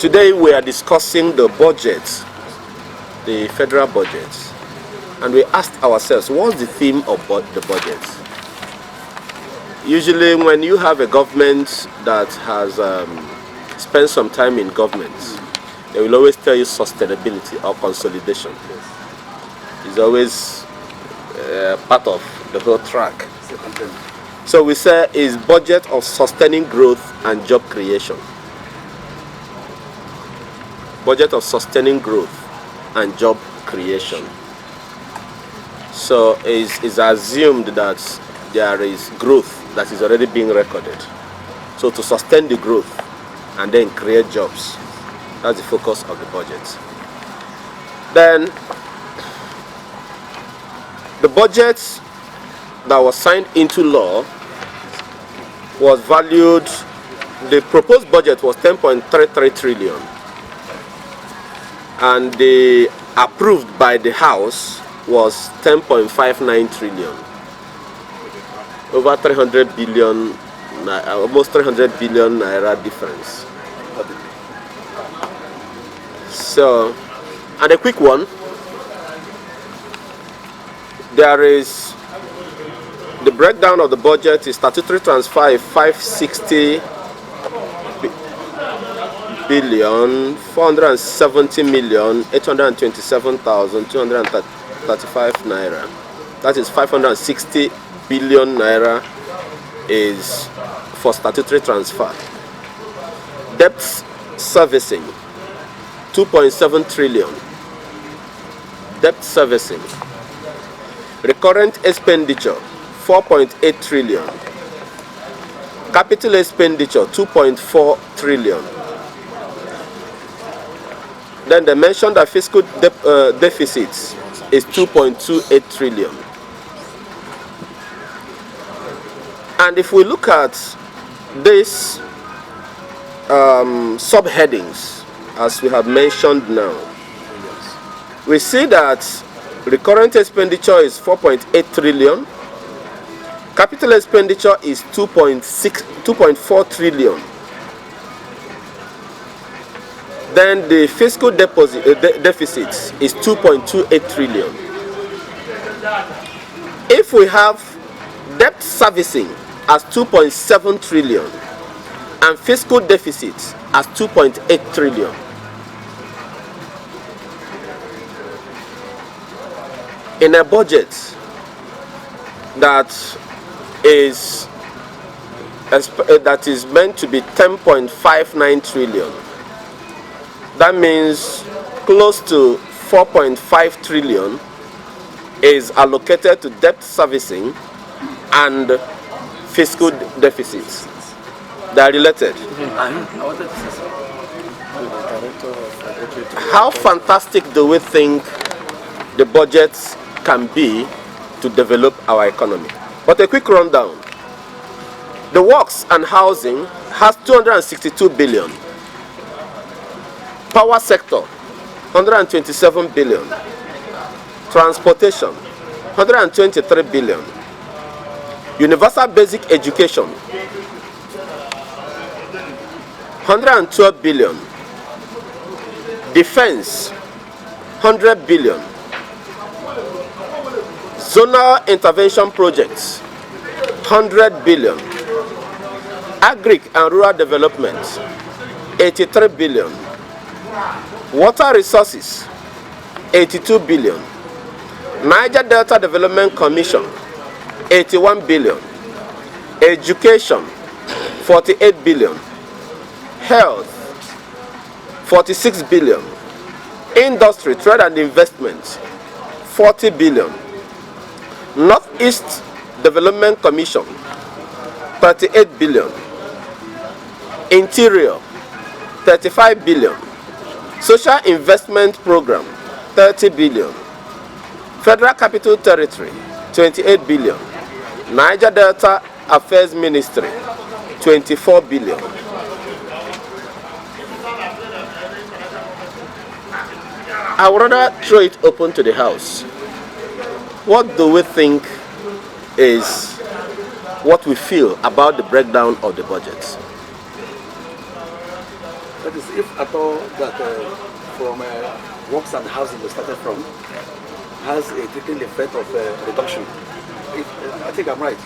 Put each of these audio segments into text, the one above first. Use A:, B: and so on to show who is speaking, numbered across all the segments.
A: Today we are discussing the budget, the federal budget, and we asked ourselves, what's the theme of the budget? Usually when you have a government that has spent some time in government, they will always tell you sustainability or consolidation. It's always part of the whole track. So we say is budget of sustaining growth and job creation. Budget of sustaining growth and job creation. So it's assumed that there is growth that is already being recorded. So to sustain the growth and then create jobs, that's the focus of the budget. Then the budget that was signed into law was valued, the proposed budget was 10.33 trillion, and the approved by the House was 10.59 trillion. Over 300 billion, almost 300 billion naira difference. So, and a quick one, there is the breakdown of the budget is statutory transfer 560 billion 470 million 827,235 naira. That is 560 billion naira is for statutory transfer. Debt servicing 2.7 trillion. Debt servicing. Recurrent expenditure 4.8 trillion. Capital expenditure 2.4 trillion. Then they mentioned that fiscal deficits is 2.28 trillion. And if we look at these subheadings, as we have mentioned now, we see that recurrent expenditure is 4.8 trillion. Capital expenditure is 2.4 trillion. Then the fiscal deficit is 2.28 trillion. If we have debt servicing as 2.7 trillion and fiscal deficit as 2.8 trillion, in a budget that is meant to be 10.59 trillion, that means close to 4.5 trillion is allocated to debt servicing and fiscal deficits. They are related. How fantastic do we think the budgets can be to develop our economy? But a quick rundown. The works and housing has 262 billion. Power sector 127 billion. Transportation 123 billion. Universal basic education 112 billion. Defense 100 billion. Zonal intervention projects 100 billion. Agric and rural development 83 billion. Water resources 82 billion. Niger Delta Development Commission 81 billion. Education 48 billion. Health 46 billion. Industry, trade and investment 40 billion. Northeast Development Commission 38 billion. Interior 35 billion. Social Investment Program 30 billion. Federal Capital Territory 28 billion. Niger Delta Affairs Ministry 24 billion. I would rather throw it open to the House. What do we think is what we feel about the breakdown of the budget?
B: That is, if at all that from works and housing we started from has a taking effect of reduction. I think I'm right.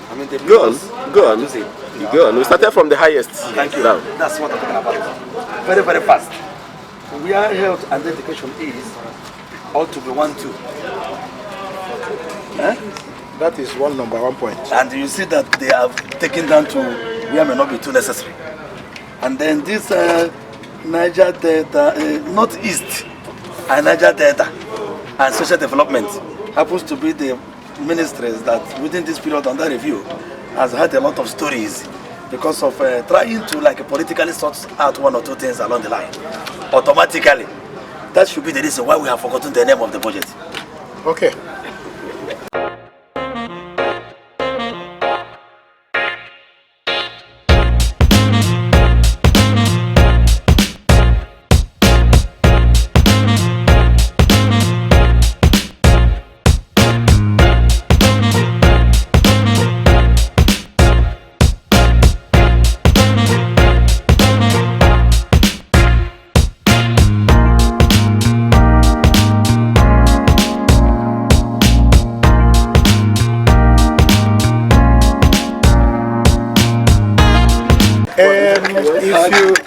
B: I mean,
A: go on. Go on. We started from the highest.
B: Thank you.
A: Down.
B: That's what I'm talking about. Very, very fast. Where health and education is, ought to be 1-2.
C: That is #1 point.
B: And you see that they have taken down to where may not be too necessary. And then this Niger Delta, Northeast and Niger Delta and social development happens to be the ministries that within this period under review has had a lot of stories because of trying to politically sort out 1 or 2 things along the line. Automatically, that should be the reason why we have forgotten the name of the budget.
C: Okay.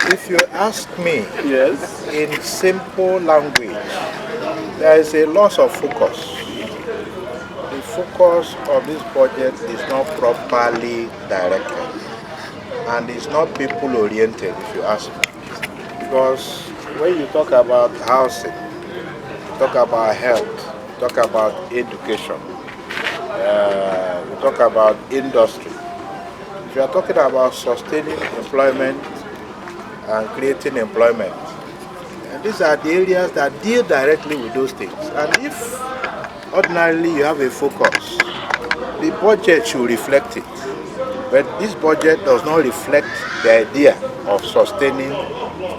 C: If you ask me,
A: Yes.
C: in simple language, there is a loss of focus. The focus of this budget is not properly directed and it's not people oriented, if you ask me. Because when you talk about housing, you talk about health, you talk about education, you talk about industry. If you are talking about sustaining employment and creating employment, and these are the areas that deal directly with those things. And if ordinarily you have a focus, the budget should reflect it. But this budget does not reflect the idea of sustaining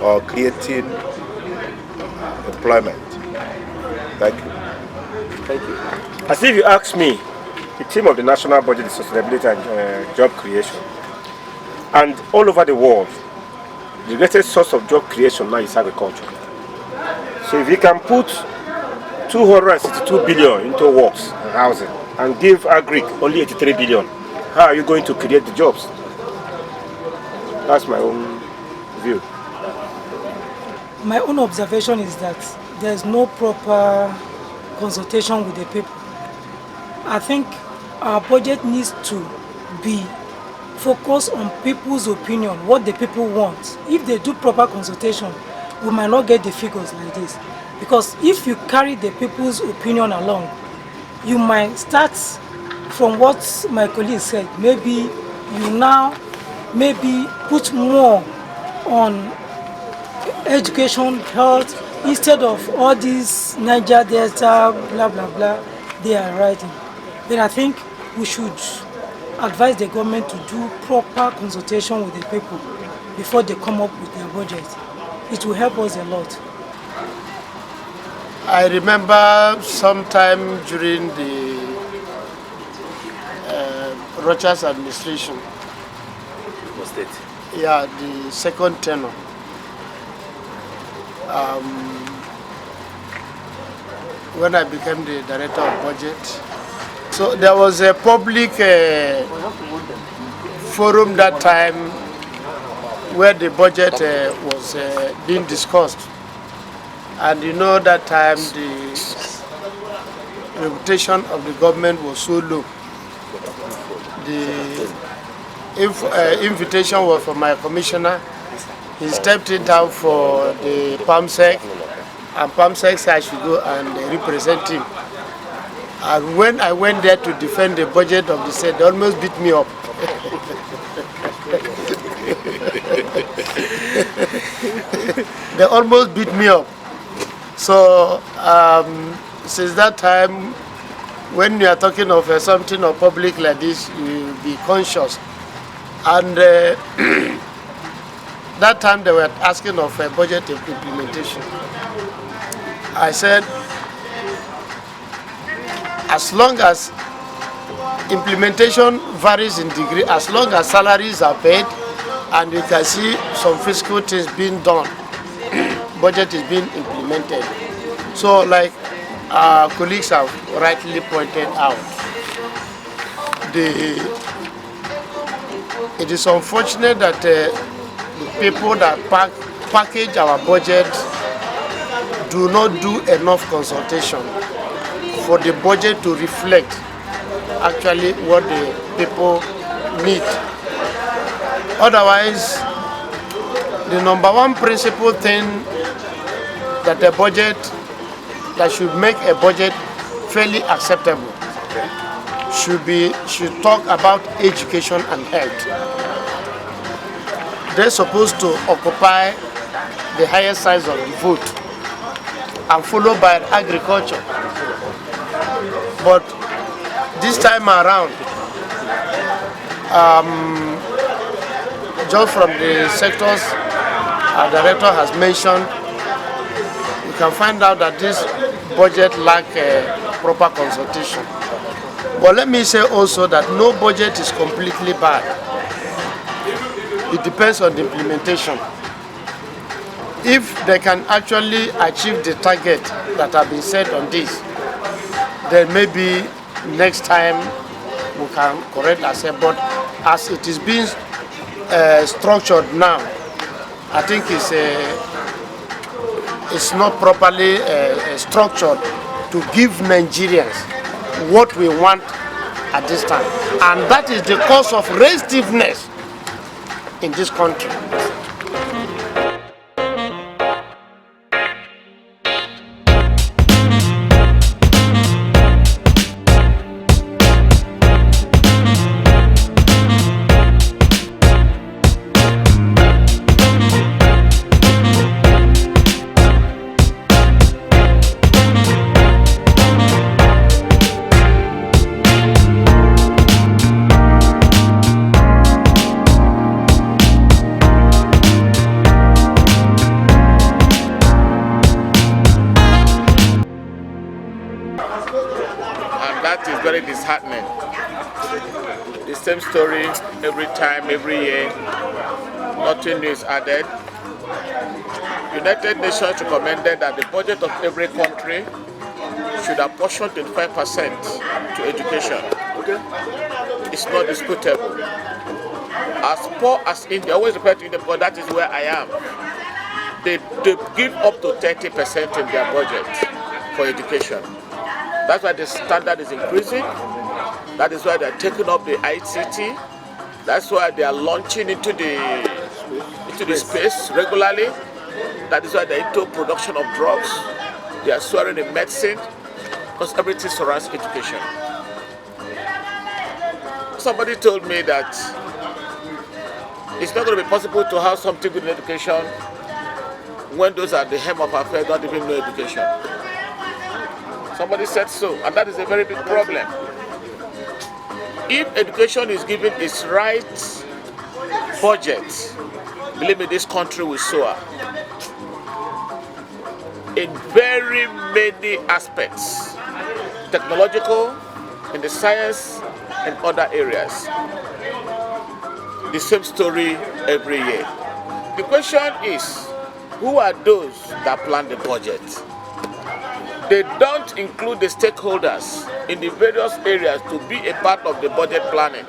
C: or creating employment. Thank you.
A: Thank you. As if you ask me, the theme of the national budget is sustainability and job creation. And all over the world, the greatest source of job creation now is agriculture. So if you can put 262 billion into works and housing and give agri only 83 billion, how are you going to create the jobs? That's my own view.
D: My own observation is that there's no proper consultation with the people. I think our budget needs to be focused on people's opinion, what the people want. If they do proper consultation, we might not get the figures like this. Because if you carry the people's opinion along, you might start from what my colleague said. Maybe you now put more on education, health, instead of all these Niger Delta, blah, blah, blah, they are writing. Then I think we should advise the government to do proper consultation with the people before they come up with their budget. It will help us a lot.
E: I remember sometime during the Rocha's administration, yeah, the second tenure, when I became the director of budget. So there was a public forum that time where the budget was being discussed. And you know that time the reputation of the government was so low. The invitation was from my commissioner. He stepped it down for the PAMSEC, and PAMSEC said I should go and represent him. And when I went there to defend the budget of the state, they almost beat me up. They almost beat me up. So since that time, when you are talking of something of public like this, you be conscious. And that time they were asking of budget implementation. I said, as long as implementation varies in degree, as long as salaries are paid, and you can see some fiscal things being done. Budget is being implemented. So like our colleagues have rightly pointed out, it is unfortunate that the people that package our budget do not do enough consultation for the budget to reflect actually what the people need. Otherwise, the number one principal thing that the budget, that should make a budget fairly acceptable, should talk about education and health. They're supposed to occupy the highest size of the vote, and followed by agriculture. But this time around, just from the sectors our director has mentioned, you can find out that this budget lacks proper consultation. But let me say also that no budget is completely bad. It depends on the implementation. If they can actually achieve the target that have been set on this, then maybe next time we can correct ourselves. But as it is being structured now, I think it's not properly structured to give Nigerians what we want at this time. And that is the cause of restiveness in this country.
F: Very disheartening. The same story every time, every year. Nothing new is added. United Nations recommended that the budget of every country should apportion 25% to education. It's not disputable. As poor as India, I always refer to India because that is where I am. They give up to 30% in their budget for education. That's why the standard is increasing. That is why they're taking up the ICT. That's why they are launching into the space regularly. That is why they're into production of drugs. They are swearing in medicine because everything surrounds education. Somebody told me that it's not going to be possible to have something good in education when those at the hem of affairs don't even know education. Somebody said so, and that is a very big problem. If education is given its right budget, believe me, this country will soar in very many aspects, technological, in the science, and other areas. The same story every year. The question is, who are those that plan the budget? They don't include the stakeholders in the various areas to be a part of the budget planning.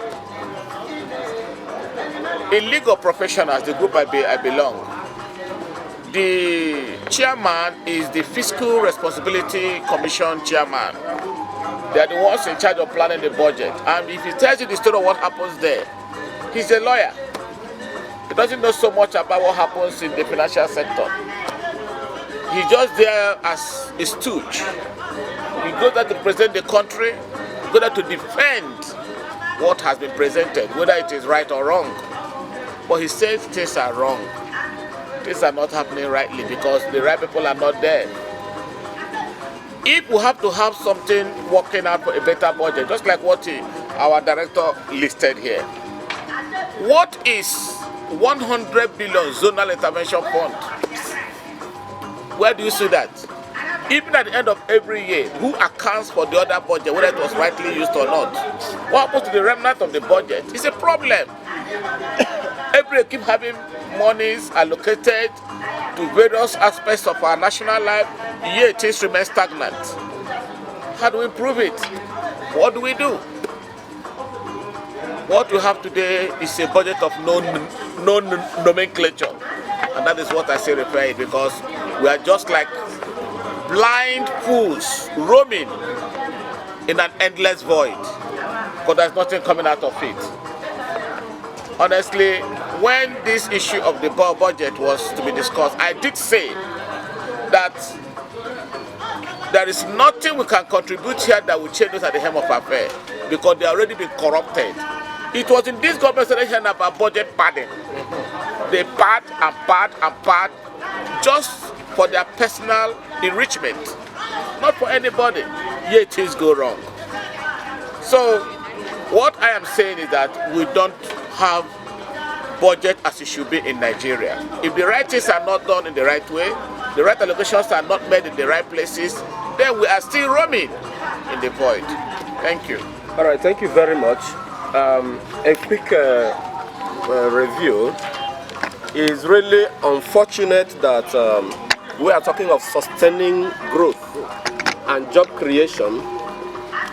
F: In League of Professionals, the group I belong, the chairman is the Fiscal Responsibility Commission chairman. They are the ones in charge of planning the budget. And if he tells you the story of what happens there, he's a lawyer. He doesn't know so much about what happens in the financial sector. He's just there as a stooge. He goes there to present the country, he goes there to defend what has been presented, whether it is right or wrong. But he says things are wrong. Things are not happening rightly because the right people are not there. If we have to have something working out for a better budget, just like what our director listed here, what is 100 billion zonal intervention fund? Where do you see that? Even at the end of every year, who accounts for the other budget, whether it was rightly used or not? What happens to the remnant of the budget is a problem. Every year keep having monies allocated to various aspects of our national life, yet things remain stagnant. How do we improve it? What do we do? What we have today is a budget of no nomenclature. And that is what I say repair it, because we are just like blind fools roaming in an endless void, because there's nothing coming out of it. Honestly, when this issue of the budget was to be discussed, I did say that there is nothing we can contribute here that will change us at the helm of affairs, because they are already been corrupted. It was in this government selection about budget padding. They pad and pad and pad just for their personal enrichment, not for anybody. Yet things go wrong. So what I am saying is that we don't have budget as it should be in Nigeria. If the right things are not done in the right way, the right allocations are not made in the right places, then we are still roaming in the void. Thank you.
A: All right, thank you very much. A quick review. Is really unfortunate that we are talking of sustaining growth and job creation,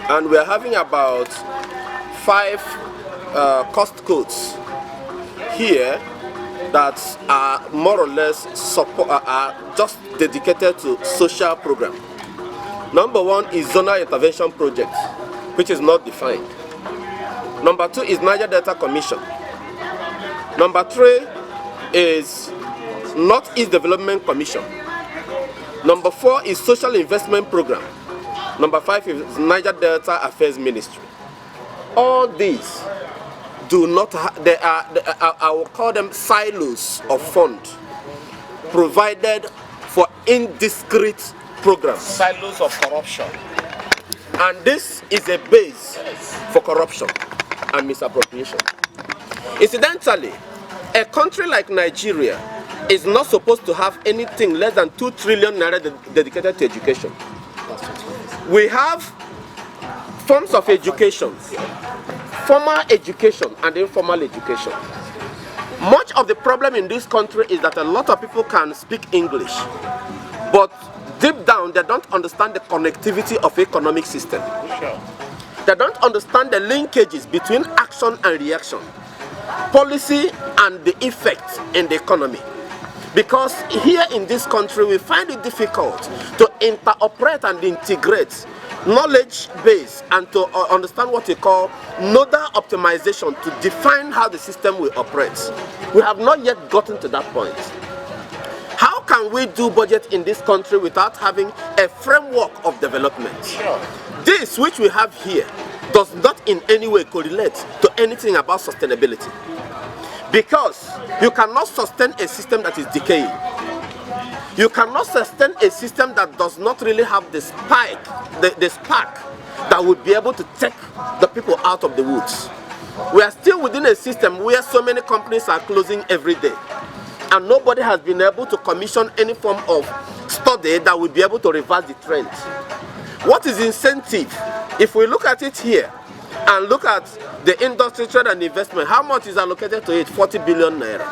A: and we are having about 5 cost codes here that are more or less are just dedicated to social program. Number 1 is zonal intervention project, which is not defined. Number 2 is Niger Delta Commission. Number 3 is Northeast Development Commission. Number 4 is Social Investment Program. Number 5 is Niger Delta Affairs Ministry. All these do not they are I will call them silos of fund provided for indiscrete programs.
F: Silos of corruption.
A: And this is a base for corruption and misappropriation. Incidentally, a country like Nigeria is not supposed to have anything less than 2 trillion naira dedicated to education. We have forms of education, formal education and informal education. Much of the problem in this country is that a lot of people can speak English, but deep down they don't understand the connectivity of economic system. They don't understand the linkages between action and reaction, policy and the effect in the economy. Because here in this country we find it difficult to interoperate and integrate knowledge base and to understand what we call nodal optimization to define how the system will operate. We have not yet gotten to that point. How can we do budget in this country without having a framework of development? This which we have here does not in any way correlate to anything about sustainability. Because you cannot sustain a system that is decaying. You cannot sustain a system that does not really have the spark that would be able to take the people out of the woods. We are still within a system where so many companies are closing every day, and nobody has been able to commission any form of study that will be able to reverse the trend. What is incentive? If we look at it here and look at the industry, trade and investment, how much is allocated to it? 40 billion naira.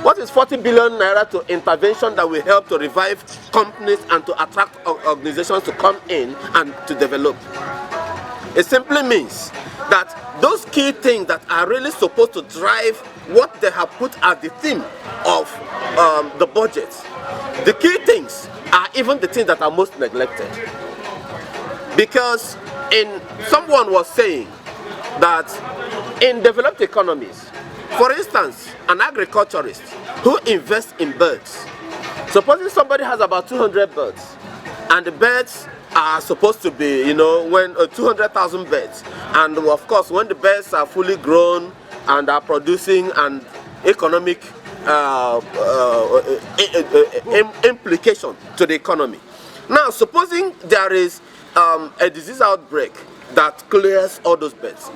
A: What is 40 billion naira to intervention that will help to revive companies and to attract organizations to come in and to develop? It simply means that those key things that are really supposed to drive what they have put as the theme of the budget, the key things are even the things that are most neglected. Because someone was saying that in developed economies, for instance, an agriculturist who invests in birds, supposing somebody has about 200 birds, and the birds are supposed to be, when 200,000 birds, and of course, when the birds are fully grown and are producing an economic implication to the economy. Now, supposing there is a disease outbreak that clears all those beds,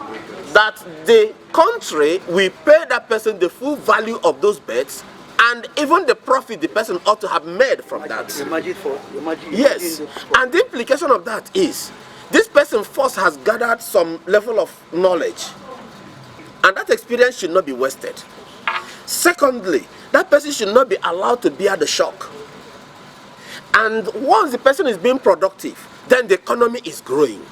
A: that the country will pay that person the full value of those beds and even the profit the person ought to have made from that. Yes, and the implication of that is This person first has gathered some level of knowledge, and that experience should not be wasted. Secondly, that person should not be allowed to bear the shock. And once the person is being productive, then the economy is growing.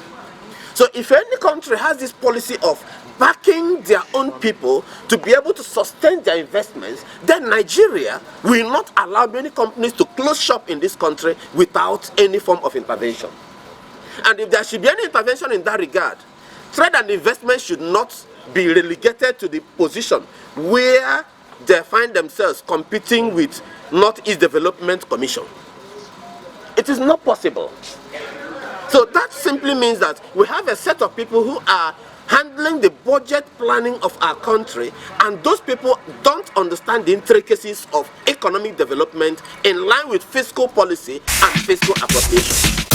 A: So if any country has this policy of backing their own people to be able to sustain their investments, then Nigeria will not allow many companies to close shop in this country without any form of intervention. And if there should be any intervention in that regard, trade and investment should not be relegated to the position where they find themselves competing with Northeast Development Commission. It is not possible. So that simply means that we have a set of people who are handling the budget planning of our country, and those people don't understand the intricacies of economic development in line with fiscal policy and fiscal appropriation.